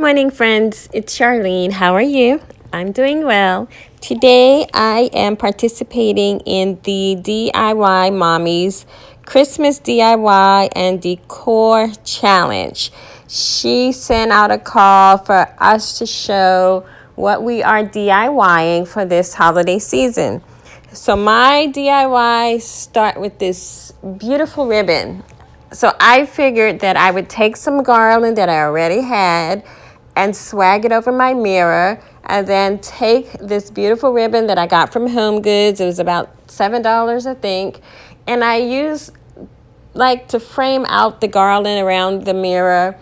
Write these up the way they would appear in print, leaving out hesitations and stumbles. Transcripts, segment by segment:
Morning, friends. It's Charlene. How are you? I'm doing well. Today, I am participating in the DIY Mommy's Christmas DIY and Decor Challenge. She sent out a call for us to show what we are DIYing for this holiday season. So my DIYs start with this beautiful ribbon. So I figured that I would take some garland that I already had and swag it over my mirror, and then take this beautiful ribbon that I got from Home Goods. It was about $7, I think, and I used to frame out the garland around the mirror,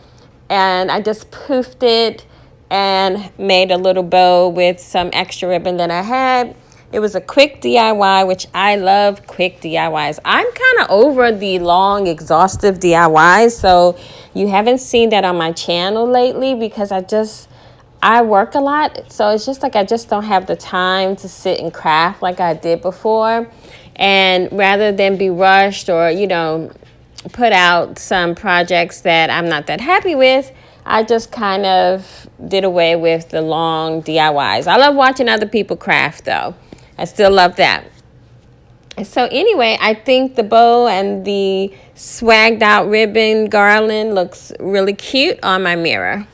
and I just poofed it and made a little bow with some extra ribbon that I had. It was a quick DIY, which I love quick DIYs. I'm kind of over the long, exhaustive DIYs, so you haven't seen that on my channel lately because I work a lot. So it's just I just don't have the time to sit and craft like I did before. And rather than be rushed or, put out some projects that I'm not that happy with, I just kind of did away with the long DIYs. I love watching other people craft, though. I still love that. So anyway, I think the bow and the swagged out ribbon garland looks really cute on my mirror.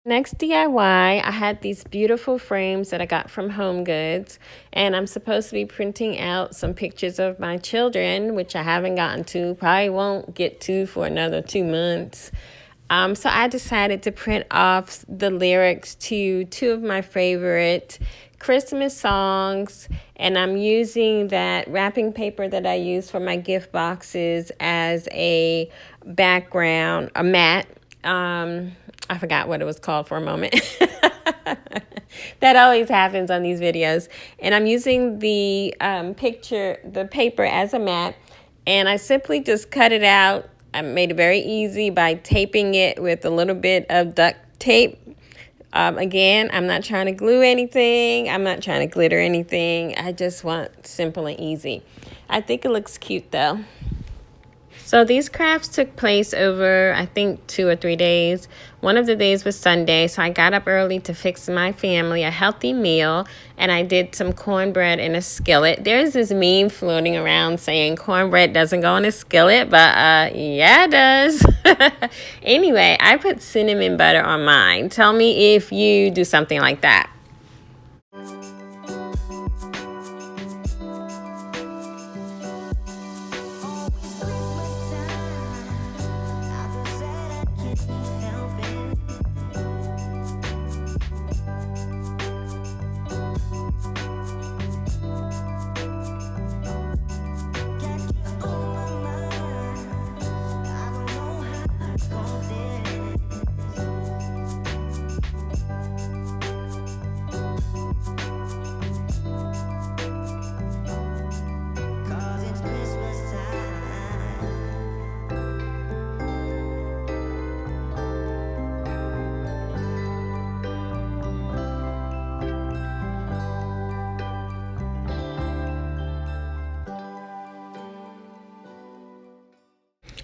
Next DIY, I had these beautiful frames that I got from Home Goods, and I'm supposed to be printing out some pictures of my children, which I haven't gotten to, probably won't get to for another 2 months. So I decided to print off the lyrics to two of my favorite Christmas songs, and I'm using that wrapping paper that I use for my gift boxes as a background, a mat. I forgot what it was called for a moment. That always happens on these videos. And I'm using the paper as a mat, and I simply just cut it out. I made it very easy by taping it with a little bit of duct tape. Again, I'm not trying to glue anything. I'm not trying to glitter anything. I just want simple and easy. I think it looks cute though. So these crafts took place over, I think, 2 or 3 days. One of the days was Sunday, so I got up early to fix my family a healthy meal, and I did some cornbread in a skillet. There's this meme floating around saying cornbread doesn't go in a skillet, but yeah, it does. Anyway, I put cinnamon butter on mine. Tell me if you do something like that.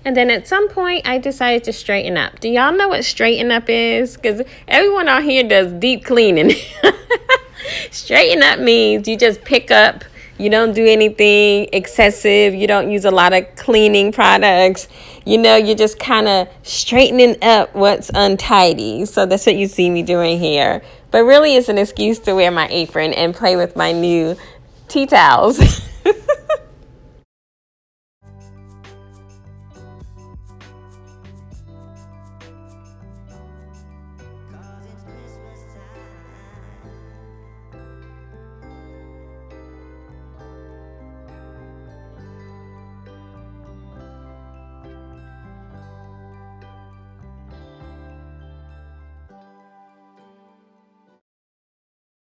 And then at some point, I decided to straighten up. Do y'all know what straighten up is? Because everyone out here does deep cleaning. Straighten up means you just pick up. You don't do anything excessive. You don't use a lot of cleaning products. You're just kind of straightening up what's untidy. So that's what you see me doing here. But really, it's an excuse to wear my apron and play with my new tea towels.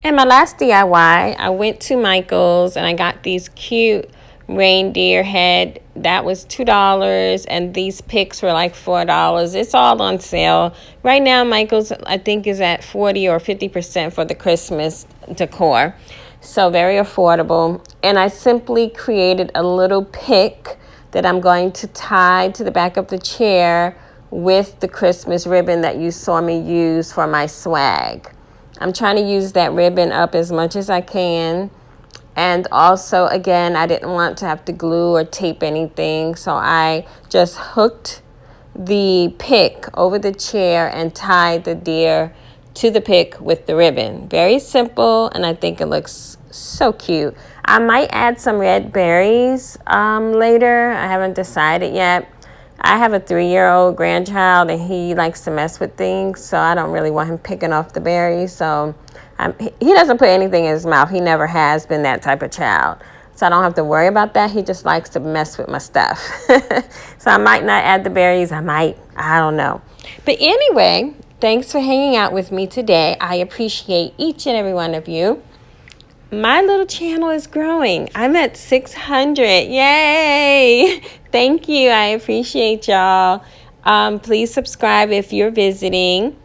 And my last DIY, I went to Michael's and I got these cute reindeer head. That was $2, and these picks were like $4. It's all on sale. Right now, Michael's, I think, is at 40 or 50% for the Christmas decor. So very affordable. And I simply created a little pick that I'm going to tie to the back of the chair with the Christmas ribbon that you saw me use for my swag. I'm trying to use that ribbon up as much as I can. And also, again, I didn't want to have to glue or tape anything. So I just hooked the pick over the chair and tied the deer to the pick with the ribbon. Very simple, and I think it looks so cute. I might add some red berries later. I haven't decided yet. I have a 3-year-old grandchild, and he likes to mess with things, so I don't really want him picking off the berries. So he doesn't put anything in his mouth. He never has been that type of child. So I don't have to worry about that. He just likes to mess with my stuff. So I might not add the berries. I might. I don't know. But anyway, thanks for hanging out with me today. I appreciate each and every one of you. My little channel is growing. I'm at 600. Yay! Thank you. I appreciate y'all. Please subscribe if you're visiting.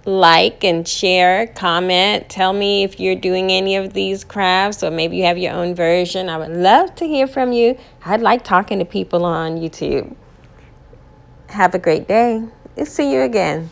Like and share, comment. Tell me if you're doing any of these crafts, or maybe you have your own version. I would love to hear from you. I like talking to people on YouTube. Have a great day. See you again.